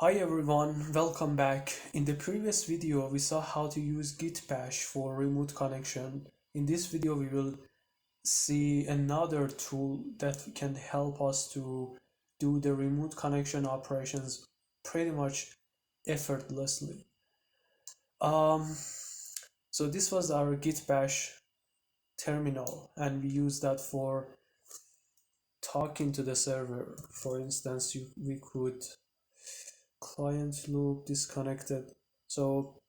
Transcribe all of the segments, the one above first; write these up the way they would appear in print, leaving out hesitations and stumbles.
Hi everyone, welcome back. In the previous video we saw how to use Git bash for remote connection. In this video we will see another tool that can help us to do the remote connection operations pretty much effortlessly. Um, so this was our Git bash terminal and we use that for talking to the server. For instance, we could client loop disconnected. So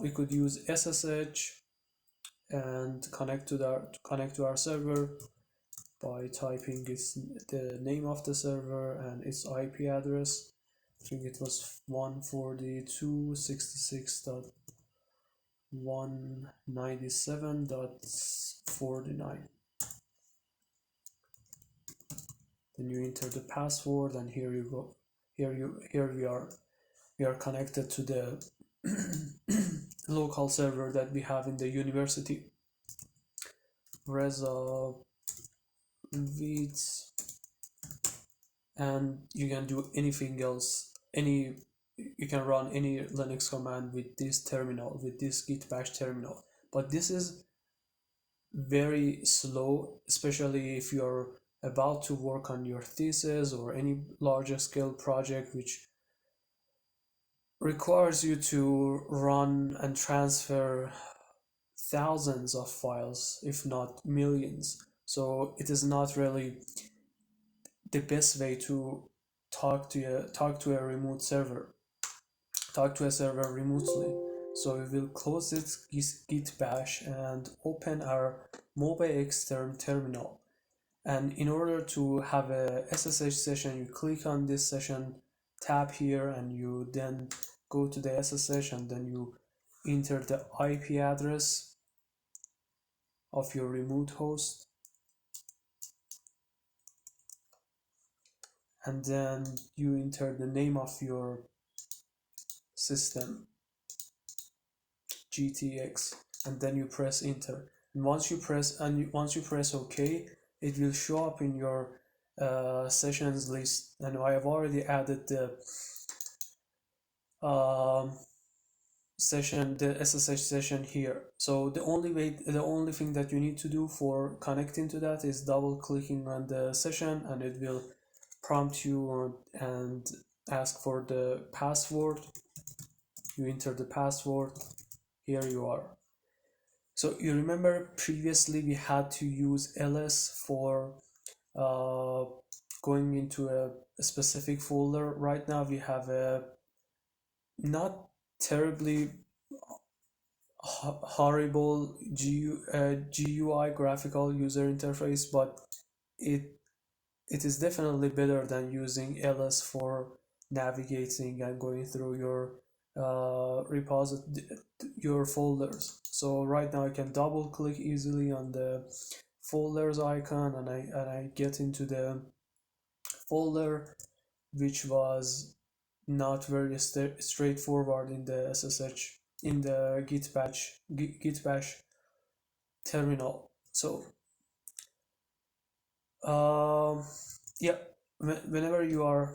we could use SSH and connect to our server by typing the name of the server and its IP address. I think it was 142.167.49. Then you enter the password and here you go. Here we are connected to the local server that we have in the university. Reza Vids, and you can do anything else. You can run any Linux command with this terminal, with this git bash terminal. But this is very slow, especially if you're about to work on your thesis or any larger scale project which requires you to run and transfer thousands of files, if not millions. So it is not really the best way to talk to a remote server, talk to a server remotely. So we will close this git bash and open our MobaXterm terminal. And in order to have a SSH session, you click on this session tab here, and you then go to the SSH, and then you enter the IP address of your remote host, and then you enter the name of your system, GTX, and then you press enter. And once you press OK, it will show up in your sessions list. And I have already added the the SSH session here. So the only thing that you need to do for connecting to that is double clicking on the session, and it will prompt you and ask for the password. You enter the password. Here you are. So you remember previously we had to use ls for going into a specific folder. Right now we have a not terribly horrible GUI, graphical user interface, but it is definitely better than using ls for navigating and going through your folders. So right now I can double click easily on the folders icon, and I get into the folder, which was not very straightforward in the SSH, in the git bash terminal. So yeah, whenever you are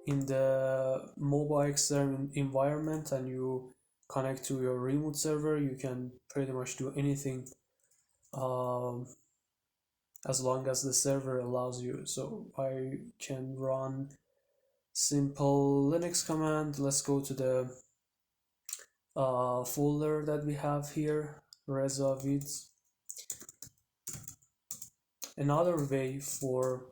in the MobaXterm environment and you connect to your remote server, you can pretty much do anything um, as long as the server allows you. So I can run simple Linux command. Let's go to the folder that we have here, Reza Vids. Another way for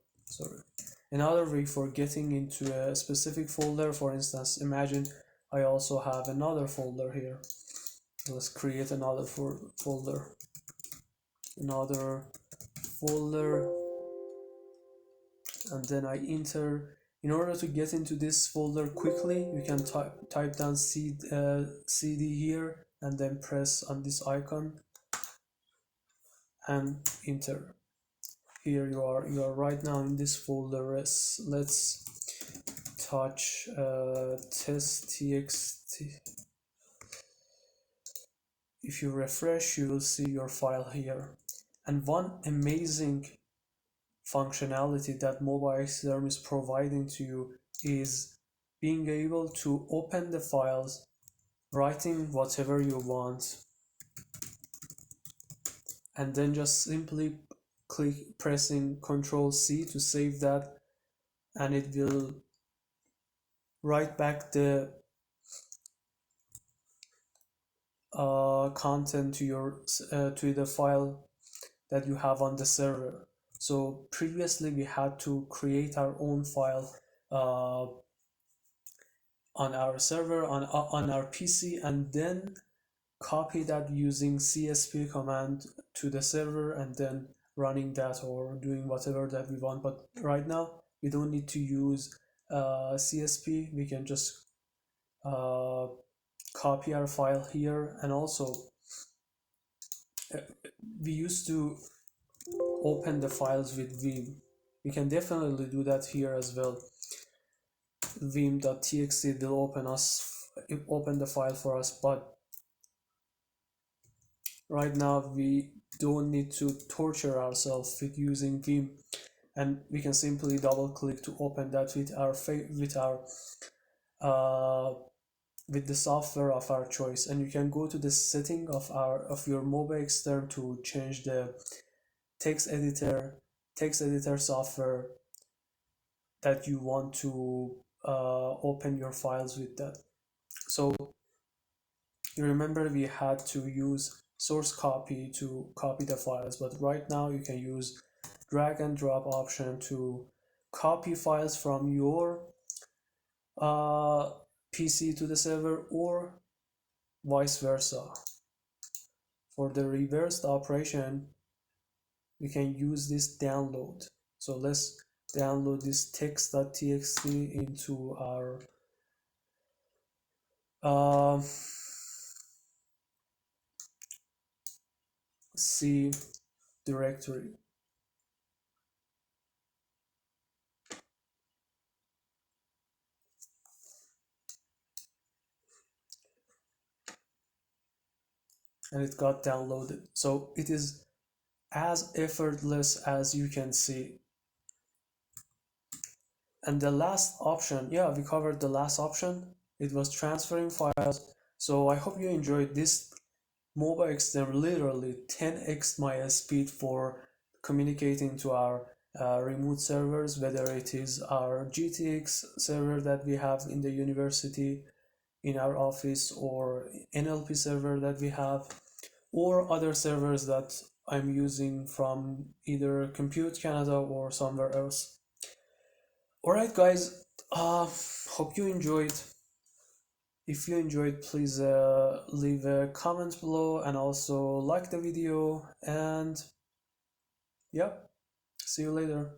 getting into a specific folder, for instance, imagine I also have another folder here. Let's create another folder, and then I enter. In order to get into this folder quickly, you can type down cd here and then press on this icon and enter. Here you are right now in this folder. Let's touch test.txt. If you refresh, you will see your file here. And one amazing functionality that MobaXterm is providing to you is being able to open the files, writing whatever you want, and then just simply pressing Ctrl C to save that, and it will write back the content to your to the file that you have on the server. So previously we had to create our own file uh, on our server on our PC, and then copy that using CSP command to the server, and then running that or doing whatever that we want. But right now we don't need to use CSP. We can just uh, copy our file here. And also uh, we used to open the files with Vim. We can definitely do that here as well. Vim.txt will open the file for us, but right now we don't need to torture ourselves with using Vim, and we can simply double click to open that with our uh, with the software of our choice. And you can go to the setting of your MobaXterm to change the text editor software that you want to open your files with that. So you remember we had to use source copy to copy the files, but right now you can use drag and drop option to copy files from your uh, PC to the server, or vice versa. For the reversed operation, we can use this download. So let's download this text.txt into our uh, C directory. And it got downloaded. So it is as effortless as you can see. And the last option, yeah, we covered the last option. It was transferring files. So I hope you enjoyed this. MobaXterm literally 10x my speed for communicating to our remote servers, whether it is our GTX server that we have in the university, in our office, or NLP server that we have, or other servers that I'm using from either Compute Canada or somewhere else. Alright guys, hope you enjoyed. If you enjoyed, please leave a comment below, and also like the video, and yeah, see you later.